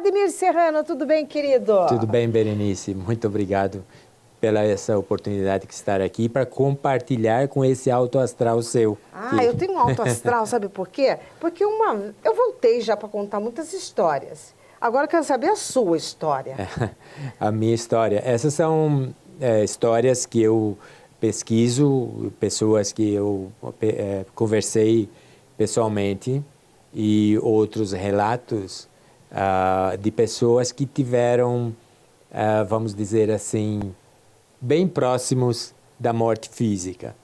Ademir Serrano, tudo bem, querido? Tudo bem, Berenice. Muito obrigado pela essa oportunidade de estar aqui para compartilhar com esse alto astral seu. Eu tenho um alto astral, sabe por quê? Porque eu voltei já para contar muitas histórias. Agora eu quero saber a sua história. A minha história. Essas são histórias que eu pesquiso, pessoas que eu conversei pessoalmente e outros relatos de pessoas que tiveram, vamos dizer assim, bem próximos da morte física,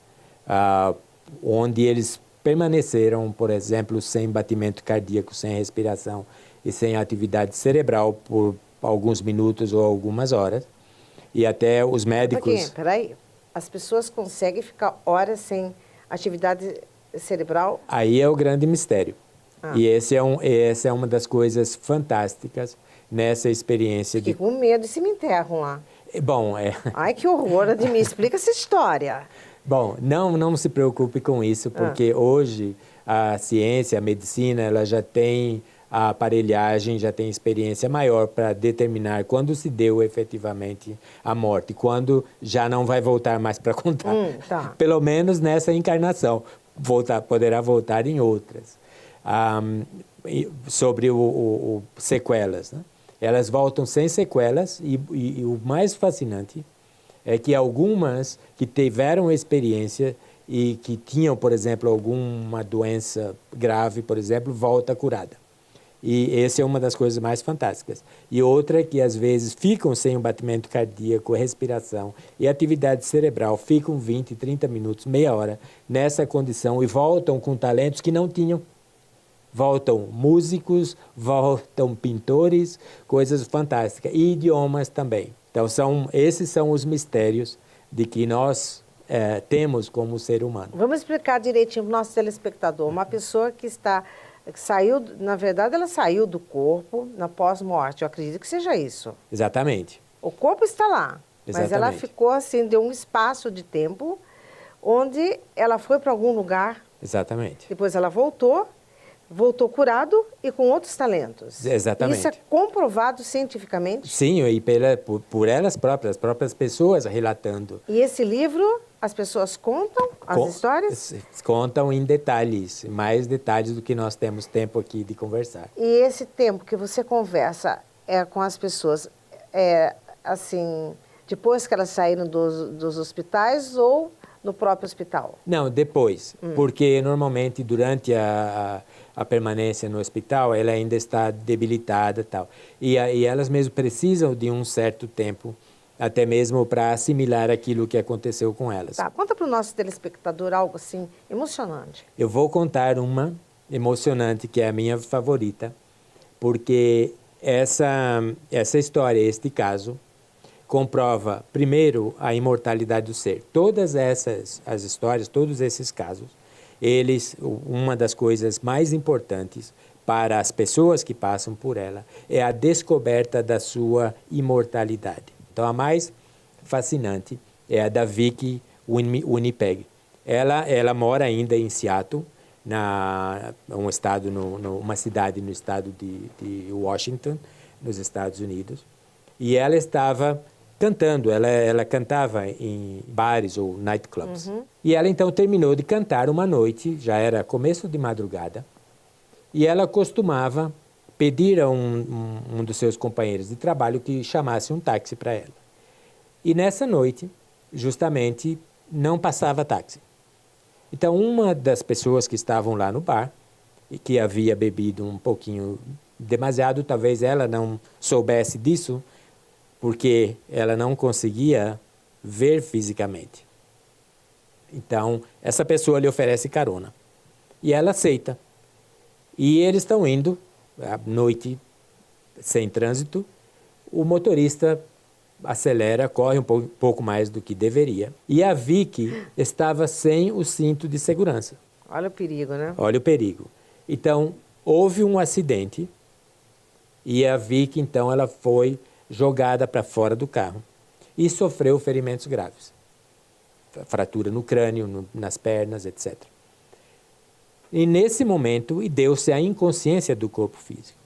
onde eles permaneceram, por exemplo, sem batimento cardíaco, sem respiração e sem atividade cerebral por alguns minutos ou algumas horas. E até os médicos... Peraí, as pessoas conseguem ficar horas sem atividade cerebral? Aí é o grande mistério. E essa é uma das coisas fantásticas nessa experiência. Fiquei com medo e se me enterram lá. Bom, Ai, que horror, Ademir, explica essa história. Bom, não se preocupe com isso, porque hoje a ciência, a medicina, ela já tem a aparelhagem, já tem experiência maior para determinar quando se deu efetivamente a morte, quando já não vai voltar mais para contar. Pelo menos nessa encarnação, poderá voltar em outras. Sobre sequelas, né? Elas voltam sem sequelas e o mais fascinante é que algumas que tiveram experiência e que tinham, por exemplo, alguma doença grave, por exemplo, volta curada. E essa é uma das coisas mais fantásticas. E outra é que às vezes ficam sem o batimento cardíaco, respiração e atividade cerebral, ficam 20, 30 minutos, meia hora nessa condição e voltam com talentos que não tinham. Voltam músicos, voltam pintores, coisas fantásticas, e idiomas também. Então, esses são os mistérios de que nós temos como ser humano. Vamos explicar direitinho para o nosso telespectador. Uma pessoa que saiu, na verdade, ela saiu do corpo na pós-morte. Eu acredito que seja isso. Exatamente. O corpo está lá, mas ela ficou assim, deu um espaço de tempo onde ela foi para algum lugar. Exatamente. Depois ela voltou curado e com outros talentos. Exatamente. Isso é comprovado cientificamente? Sim, e por elas próprias, as próprias pessoas relatando. E esse livro, as pessoas contam as histórias? Contam em detalhes, mais detalhes do que nós temos tempo aqui de conversar. E esse tempo que você conversa com as pessoas, assim, depois que elas saíram dos hospitais ou no próprio hospital? Não, depois, porque normalmente durante a permanência no hospital, ela ainda está debilitada e tal. E elas mesmo precisam de um certo tempo, até mesmo para assimilar aquilo que aconteceu com elas. Tá, conta para o nosso telespectador algo assim emocionante. Eu vou contar uma emocionante, que é a minha favorita, porque essa história, este caso, comprova, primeiro, a imortalidade do ser. Todas as histórias, todos esses casos, uma das coisas mais importantes para as pessoas que passam por ela é a descoberta da sua imortalidade. Então, a mais fascinante é a da Vicky Winnipeg. Ela mora ainda em Seattle, uma cidade no estado de Washington, nos Estados Unidos, e ela estava cantando, ela cantava em bares ou nightclubs. E ela então terminou de cantar uma noite, já era começo de madrugada, e ela costumava pedir a um dos seus companheiros de trabalho que chamasse um táxi para ela. E nessa noite, justamente, não passava táxi. Então, uma das pessoas que estavam lá no bar, e que havia bebido um pouquinho demasiado, talvez ela não soubesse disso, porque ela não conseguia ver fisicamente. Então, essa pessoa lhe oferece carona. E ela aceita. E eles estão indo, à noite, sem trânsito. O motorista acelera, corre um pouco mais do que deveria. E a Vicky estava sem o cinto de segurança. Olha o perigo, né? Olha o perigo. Então, houve um acidente e a Vicky, então, ela foi jogada para fora do carro e sofreu ferimentos graves. Fratura no crânio, nas pernas, etc. E nesse momento, deu-se a inconsciência do corpo físico.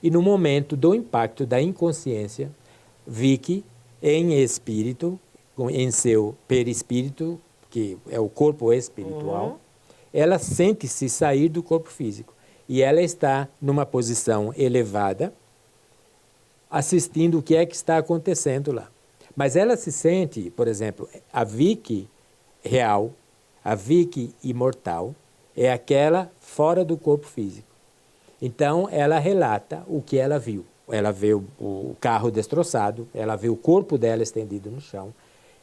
E no momento do impacto da inconsciência, Vicky, em espírito, em seu perispírito, que é o corpo espiritual, ela sente-se sair do corpo físico. E ela está numa posição elevada, assistindo o que é que está acontecendo lá. Mas ela se sente, por exemplo, a Vicky real, a Vicky imortal, é aquela fora do corpo físico. Então, ela relata o que ela viu. Ela vê o carro destroçado, ela vê o corpo dela estendido no chão,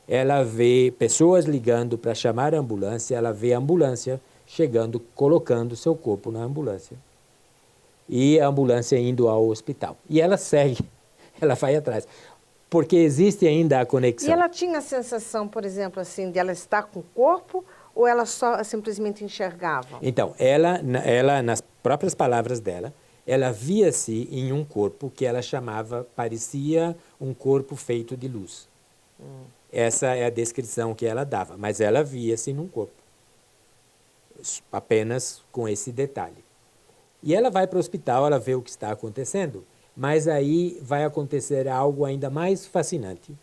ela vê pessoas ligando para chamar a ambulância, ela vê a ambulância chegando, colocando seu corpo na ambulância. E a ambulância indo ao hospital. E ela segue, ela vai atrás. Porque existe ainda a conexão. E ela tinha a sensação, por exemplo, assim, de ela estar com o corpo ou ela só simplesmente enxergava? Então, ela, nas próprias palavras dela, ela via-se em um corpo que ela chamava, parecia um corpo feito de luz. Essa é a descrição que ela dava, mas ela via-se num corpo, apenas com esse detalhe. E ela vai para o hospital, ela vê o que está acontecendo, mas aí vai acontecer algo ainda mais fascinante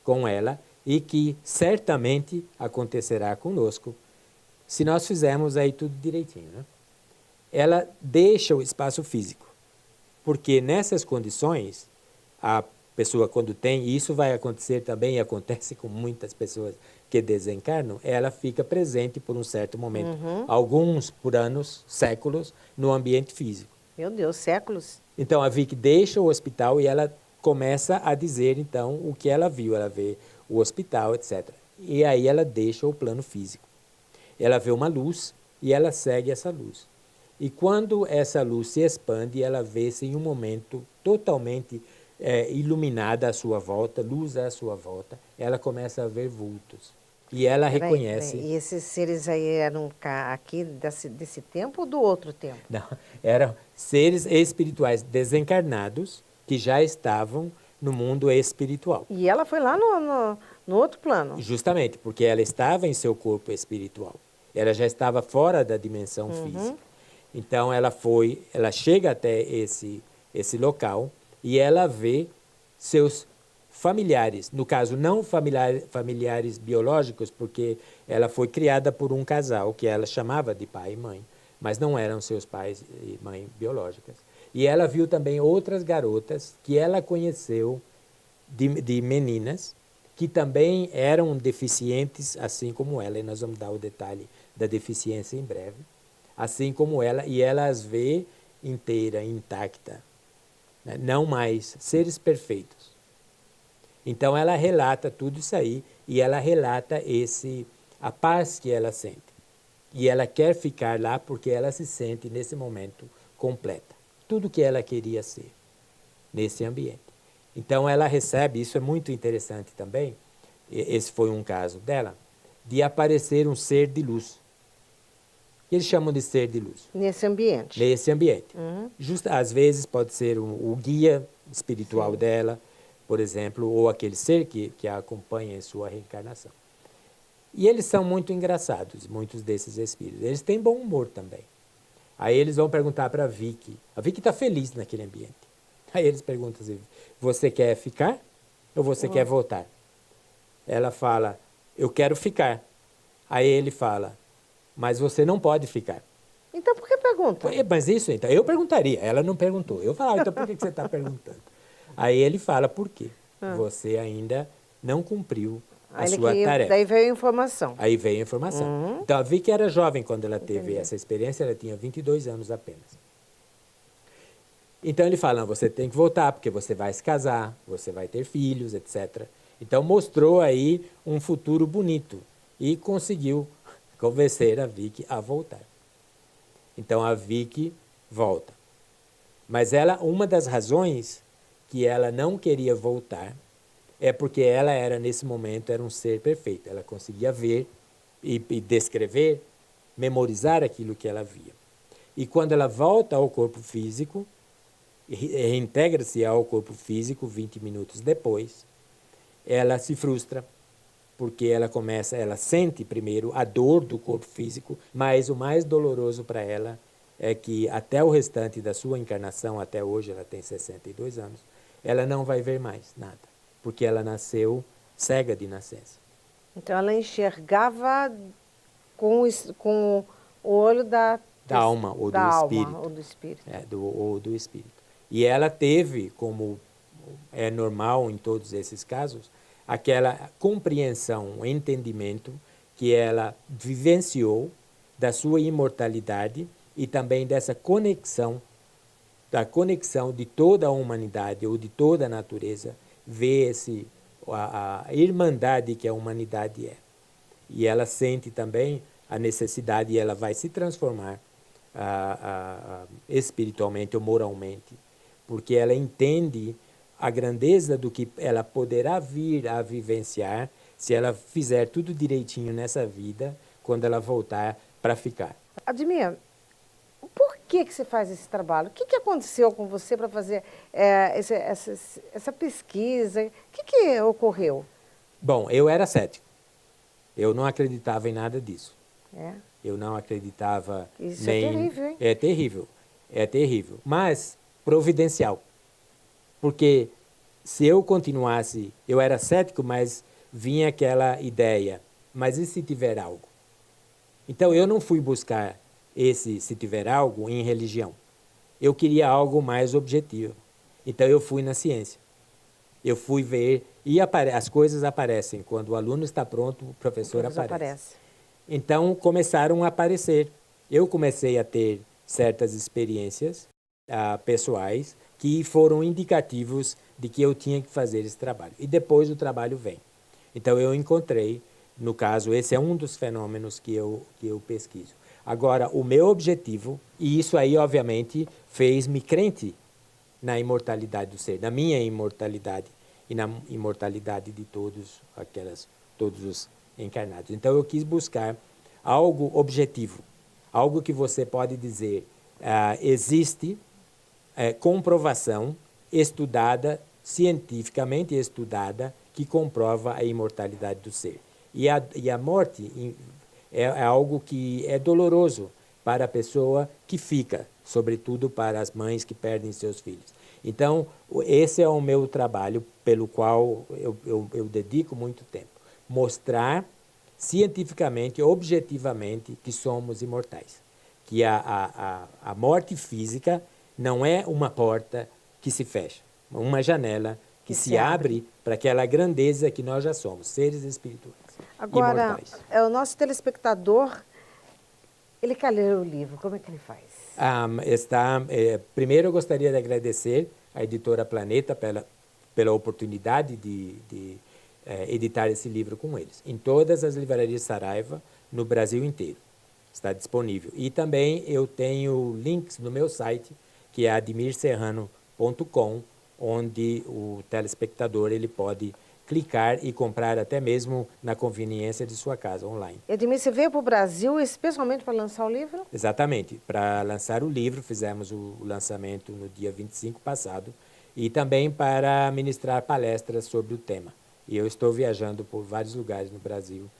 com ela e que certamente acontecerá conosco se nós fizermos aí tudo direitinho, né? Ela deixa o espaço físico, porque nessas condições, a pessoa quando tem, e isso vai acontecer também, e acontece com muitas pessoas que desencarnam, ela fica presente por um certo momento, alguns por anos, séculos, no ambiente físico. Meu Deus, séculos. Então, a Vicky deixa o hospital e ela começa a dizer, então, o que ela viu. Ela vê o hospital, etc. E aí ela deixa o plano físico. Ela vê uma luz e ela segue essa luz. E quando essa luz se expande, ela vê-se em um momento totalmente iluminada à sua volta, luz à sua volta, ela começa a ver vultos. E ela reconhece... E esses seres aí eram aqui desse tempo ou do outro tempo? Não, eram seres espirituais desencarnados que já estavam no mundo espiritual. E ela foi lá no outro plano? Justamente, porque ela estava em seu corpo espiritual. Ela já estava fora da dimensão física. Então, ela chega até esse local e ela vê seus familiares, no caso, não familiares biológicos, porque ela foi criada por um casal que ela chamava de pai e mãe, mas não eram seus pais e mãe biológicas. E ela viu também outras garotas que ela conheceu de meninas, que também eram deficientes, assim como ela, e nós vamos dar o detalhe da deficiência em breve, assim como ela, e ela as vê inteira, intacta, né? Não mais seres perfeitos. Então ela relata tudo isso aí e ela relata a paz que ela sente. E ela quer ficar lá porque ela se sente nesse momento completa. Tudo que ela queria ser nesse ambiente. Então ela recebe, isso é muito interessante também, esse foi um caso dela, de aparecer um ser de luz. Eles chamam de ser de luz. Nesse ambiente? Nesse ambiente. Às vezes pode ser o guia espiritual dela, por exemplo, ou aquele ser que a acompanha em sua reencarnação. E eles são muito engraçados, muitos desses espíritos. Eles têm bom humor também. Aí eles vão perguntar para a Vicky está feliz naquele ambiente. Aí eles perguntam assim, você quer ficar ou você quer voltar? Ela fala, eu quero ficar. Aí ele fala, mas você não pode ficar. Então por que pergunta? Mas isso, então, eu perguntaria, ela não perguntou. Eu falava, então por que você está perguntando? Aí ele fala, por quê? Você ainda não cumpriu a sua tarefa. Daí veio a informação. Aí veio a informação. Então, a Vicky era jovem quando ela teve essa experiência, ela tinha 22 anos apenas. Então, ele fala, não, você tem que voltar, porque você vai se casar, você vai ter filhos, etc. Então, mostrou aí um futuro bonito e conseguiu convencer a Vicky a voltar. Então, a Vicky volta. Mas uma das razões que ela não queria voltar é porque ela era, nesse momento, era um ser perfeito. Ela conseguia ver e descrever, memorizar aquilo que ela via. E quando ela volta ao corpo físico, reintegra-se ao corpo físico 20 minutos depois, ela se frustra, porque ela sente primeiro a dor do corpo físico, mas o mais doloroso para ela é que até o restante da sua encarnação, até hoje, ela tem 62 anos, ela não vai ver mais nada, porque ela nasceu cega de nascença. Então ela enxergava com o olho Da alma ou da do alma espírito. ou do espírito. Ou do espírito. E ela teve, como é normal em todos esses casos, aquela compreensão, entendimento que ela vivenciou da sua imortalidade e também dessa conexão, da conexão de toda a humanidade ou de toda a natureza, ver a irmandade que a humanidade é. E ela sente também a necessidade, e ela vai se transformar espiritualmente ou moralmente, porque ela entende a grandeza do que ela poderá vir a vivenciar se ela fizer tudo direitinho nessa vida, quando ela voltar para ficar. Admir, por que você faz esse trabalho? O que aconteceu com você para fazer essa pesquisa? O que ocorreu? Bom, eu era cético. Eu não acreditava em nada disso. É. Eu não acreditava Isso nem... é terrível, hein? É terrível, é terrível. Mas providencial. Porque se eu continuasse... Eu era cético, mas vinha aquela ideia. Mas e se tiver algo? Então eu não fui buscar esse se tiver algo em religião. Eu queria algo mais objetivo. Então eu fui na ciência. Eu fui ver e as coisas aparecem. Quando o aluno está pronto, o professor aparece. Então começaram a aparecer. Eu comecei a ter certas experiências pessoais que foram indicativos de que eu tinha que fazer esse trabalho. E depois o trabalho vem. Então eu encontrei, no caso, esse é um dos fenômenos que eu pesquiso. Agora, o meu objetivo, e isso aí obviamente fez-me crente na imortalidade do ser, na minha imortalidade e na imortalidade de todos os encarnados. Então eu quis buscar algo objetivo, algo que você pode dizer, existe comprovação estudada, cientificamente estudada, que comprova a imortalidade do ser. E a morte é algo que é doloroso para a pessoa que fica, sobretudo para as mães que perdem seus filhos. Então, esse é o meu trabalho pelo qual eu dedico muito tempo. Mostrar cientificamente, objetivamente, que somos imortais. Que a morte física não é uma porta que se fecha, uma janela que se abre para aquela grandeza que nós já somos, seres espirituais. Agora, imortais. O nosso telespectador, ele quer ler o livro, como é que ele faz? Primeiro eu gostaria de agradecer à editora Planeta pela oportunidade de editar esse livro com eles. Em todas as livrarias Saraiva, no Brasil inteiro, está disponível. E também eu tenho links no meu site, que é admirserrano.com, onde o telespectador ele pode clicar e comprar até mesmo na conveniência de sua casa, online. Edmir, você veio para o Brasil especialmente para lançar o livro? Exatamente. Para lançar o livro, fizemos o lançamento no dia 25 passado, e também para ministrar palestras sobre o tema. E eu estou viajando por vários lugares no Brasil,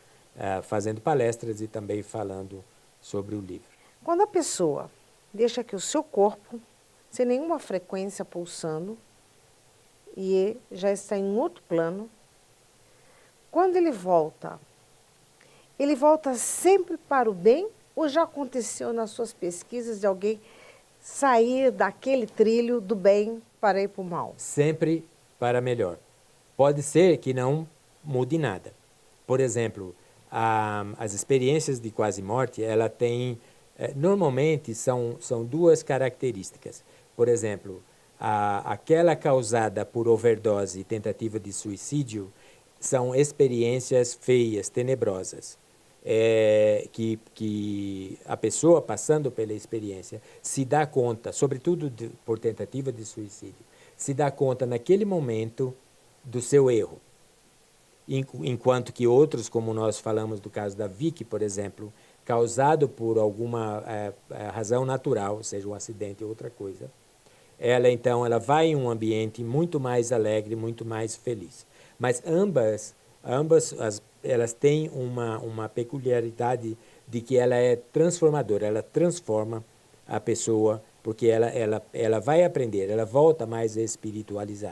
fazendo palestras e também falando sobre o livro. Quando a pessoa deixa que o seu corpo, sem nenhuma frequência pulsando, e já está em outro plano, quando ele volta sempre para o bem, ou já aconteceu nas suas pesquisas de alguém sair daquele trilho do bem para ir para o mal? Sempre para melhor. Pode ser que não mude nada. Por exemplo, as experiências de quase morte, ela tem, normalmente são duas características. Por exemplo, aquela causada por overdose e tentativa de suicídio são experiências feias, tenebrosas, que a pessoa passando pela experiência se dá conta, sobretudo por tentativa de suicídio, se dá conta naquele momento do seu erro. Enquanto que outros, como nós falamos do caso da Vicky, por exemplo, causado por alguma razão natural, seja um acidente ou outra coisa, ela vai em um ambiente muito mais alegre, muito mais feliz. Mas ambas elas têm uma peculiaridade de que ela é transformadora, ela transforma a pessoa, porque ela vai aprender, ela volta mais espiritualizada.